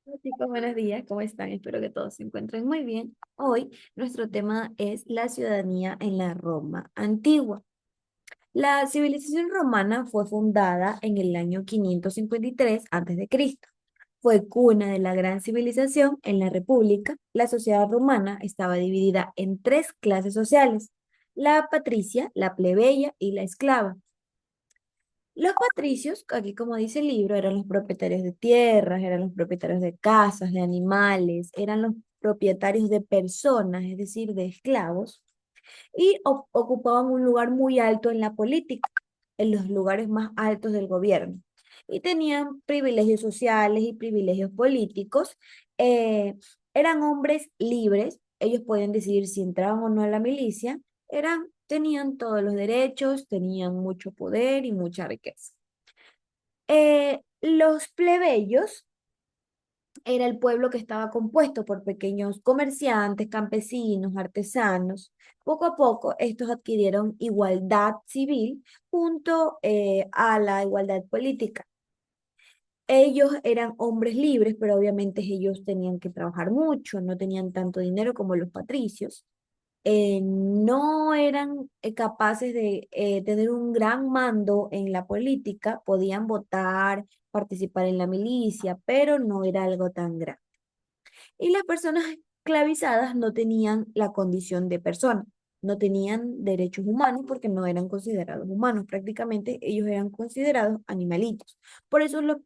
Hola, chicos, buenos días, ¿cómo están? Espero que todos se encuentren muy bien. Hoy nuestro tema es la ciudadanía en la Roma antigua. La civilización romana fue fundada en el año 553 a.C. Fue cuna de la gran civilización en la República. La sociedad romana estaba dividida en tres clases sociales: la patricia, la plebeya y la esclava. Los patricios, aquí como dice el libro, eran los propietarios de tierras, eran los propietarios de casas, de animales, eran los propietarios de personas, es decir, de esclavos, y ocupaban un lugar muy alto en la política, en los lugares más altos del gobierno. Y tenían privilegios sociales y privilegios políticos. eh, Eran hombres libres, ellos podían decidir si entraban o no a la milicia, tenían todos los derechos, tenían mucho poder y mucha riqueza. Los plebeyos era el pueblo que estaba compuesto por pequeños comerciantes, campesinos, artesanos. Poco a poco, estos adquirieron igualdad civil junto a la igualdad política. Ellos eran hombres libres, pero obviamente ellos tenían que trabajar mucho, no tenían tanto dinero como los patricios. No eran capaces de tener un gran mando en la política, podían votar, participar en la milicia, pero no era algo tan grande. Y las personas esclavizadas no tenían la condición de persona, no tenían derechos humanos porque no eran considerados humanos, prácticamente ellos eran considerados animalitos. Por eso las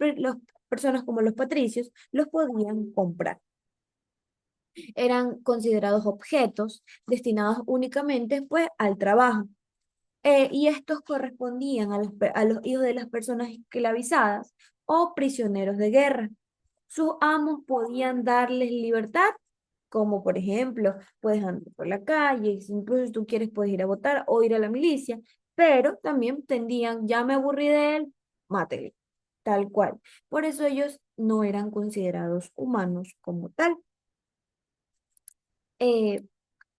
personas como los patricios los podían comprar. Eran considerados objetos destinados únicamente pues al trabajo. Y estos correspondían a los hijos de las personas esclavizadas o prisioneros de guerra. Sus amos podían darles libertad, como por ejemplo, puedes andar por la calle, incluso si tú quieres puedes ir a votar o ir a la milicia, pero también tendían, ya me aburrí de él, mátele, tal cual. Por eso ellos no eran considerados humanos como tal. Eh,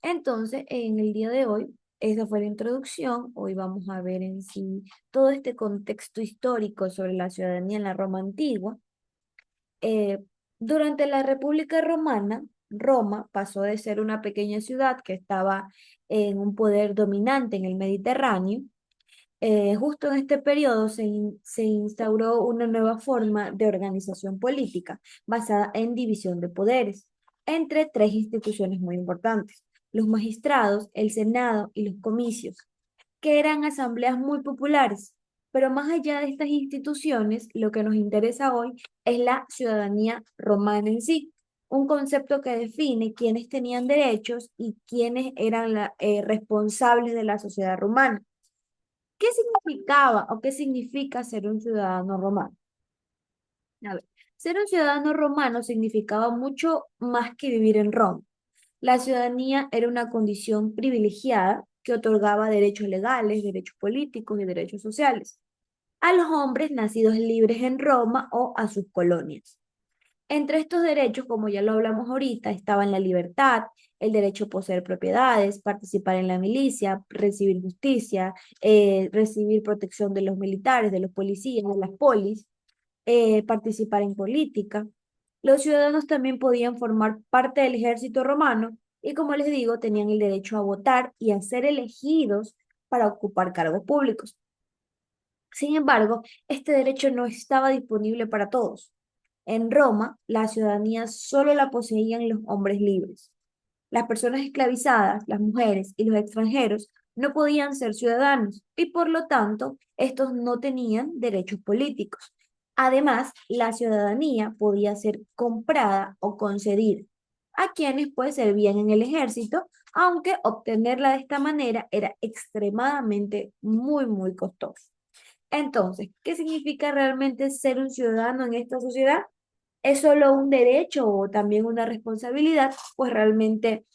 entonces, en el día de hoy, esa fue la introducción. Hoy vamos a ver en sí todo este contexto histórico sobre la ciudadanía en la Roma antigua. Eh, Durante la República Romana, Roma pasó de ser una pequeña ciudad que estaba en un poder dominante en el Mediterráneo. Justo en este periodo se instauró una nueva forma de organización política basada en división de poderes entre tres instituciones muy importantes: los magistrados, el Senado y los comicios, que eran asambleas muy populares. Pero más allá de estas instituciones, lo que nos interesa hoy es la ciudadanía romana en sí, un concepto que define quiénes tenían derechos y quiénes eran responsables de la sociedad romana. ¿Qué significaba o qué significa ser un ciudadano romano? A ver, ser un ciudadano romano significaba mucho más que vivir en Roma. La ciudadanía era una condición privilegiada que otorgaba derechos legales, derechos políticos y derechos sociales a los hombres nacidos libres en Roma o a sus colonias. Entre estos derechos, como ya lo hablamos ahorita, estaban la libertad, el derecho a poseer propiedades, participar en la milicia, recibir justicia, recibir protección de los militares, de los policías, de las polis, participar en política. Los ciudadanos también podían formar parte del ejército romano y, como les digo, tenían el derecho a votar y a ser elegidos para ocupar cargos públicos. Sin embargo, este derecho no estaba disponible para todos. En Roma, la ciudadanía solo la poseían los hombres libres. Las personas esclavizadas, las mujeres y los extranjeros no podían ser ciudadanos y por lo tanto estos no tenían derechos políticos. Además, la ciudadanía podía ser comprada o concedida a quienes pues servían en el ejército, aunque obtenerla de esta manera era extremadamente muy costoso. Entonces, ¿qué significa realmente ser un ciudadano en esta sociedad? ¿Es solo un derecho o también una responsabilidad? Pues realmente,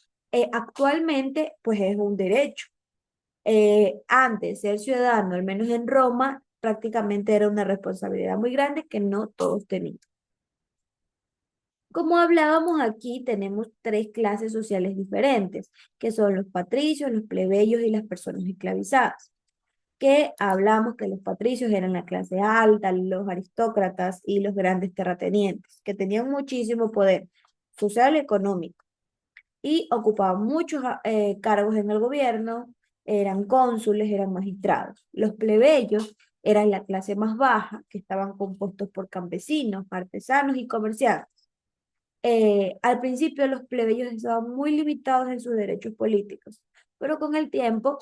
actualmente, pues es un derecho. Antes, ser ciudadano, al menos en Roma, prácticamente era una responsabilidad muy grande que no todos tenían. Como hablábamos aquí, tenemos tres clases sociales diferentes, que son los patricios, los plebeyos y las personas esclavizadas. que hablamos que los patricios eran la clase alta, los aristócratas y los grandes terratenientes, que tenían muchísimo poder social y económico y ocupaban muchos cargos en el gobierno, eran cónsules, eran magistrados. Los plebeyos eran la clase más baja, que estaban compuestos por campesinos, artesanos y comerciantes. Al principio los plebeyos estaban muy limitados en sus derechos políticos, pero con el tiempo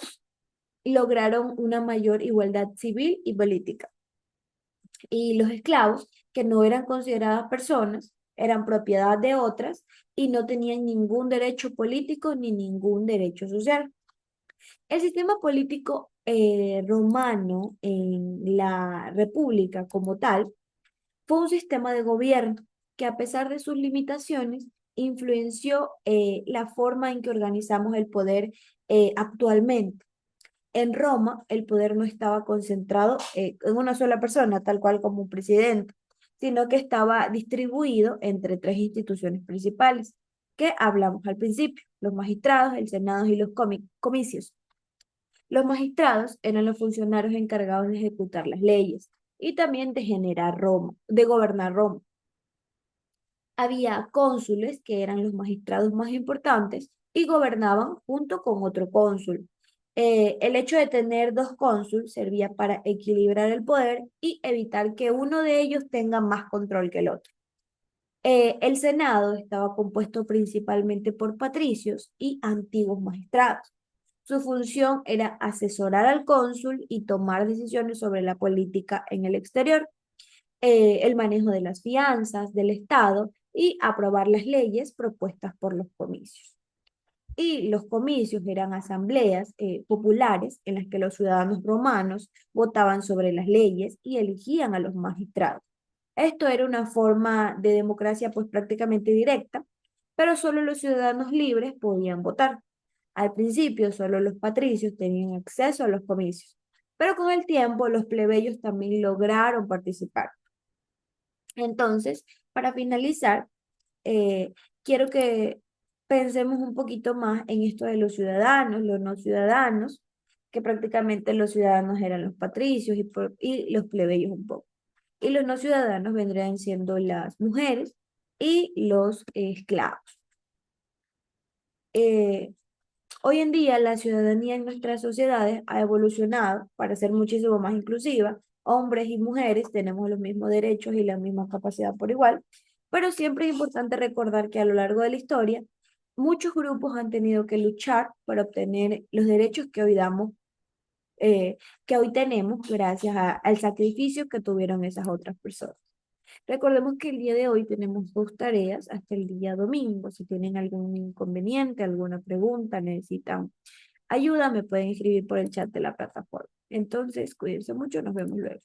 lograron una mayor igualdad civil y política. Y los esclavos, que no eran consideradas personas, eran propiedad de otras y no tenían ningún derecho político ni ningún derecho social. El sistema político romano en la República como tal fue un sistema de gobierno que a pesar de sus limitaciones influenció la forma en que organizamos el poder actualmente. En Roma, el poder no estaba concentrado en una sola persona, tal cual como un presidente, sino que estaba distribuido entre tres instituciones principales, que hablamos al principio, los magistrados, el senado y los comicios. Los magistrados eran los funcionarios encargados de ejecutar las leyes y también de generar Roma, de gobernar Roma. Había cónsules, que eran los magistrados más importantes, y gobernaban junto con otro cónsul. El hecho de tener dos cónsules servía para equilibrar el poder y evitar que uno de ellos tenga más control que el otro. El Senado estaba compuesto principalmente por patricios y antiguos magistrados. Su función era asesorar al cónsul y tomar decisiones sobre la política en el exterior, el manejo de las fianzas del Estado y aprobar las leyes propuestas por los comicios. Y los comicios eran asambleas populares en las que los ciudadanos romanos votaban sobre las leyes y elegían a los magistrados. Esto era una forma de democracia pues prácticamente directa, pero solo los ciudadanos libres podían votar. Al principio solo los patricios tenían acceso a los comicios, pero con el tiempo los plebeyos también lograron participar. Entonces, para finalizar, quiero que pensemos un poquito más en esto de los ciudadanos, los no ciudadanos, que prácticamente los ciudadanos eran los patricios y los plebeyos un poco. Y los no ciudadanos vendrían siendo las mujeres y los esclavos. Eh, Hoy en día la ciudadanía en nuestras sociedades ha evolucionado para ser muchísimo más inclusiva. Hombres y mujeres tenemos los mismos derechos y la misma capacidad por igual, pero siempre es importante recordar que a lo largo de la historia muchos grupos han tenido que luchar para obtener los derechos que hoy damos, que hoy tenemos gracias al sacrificio que tuvieron esas otras personas. Recordemos que el día de hoy tenemos dos tareas hasta el día domingo. Si tienen algún inconveniente, alguna pregunta, necesitan ayuda, me pueden escribir por el chat de la plataforma. Entonces, cuídense mucho, nos vemos luego.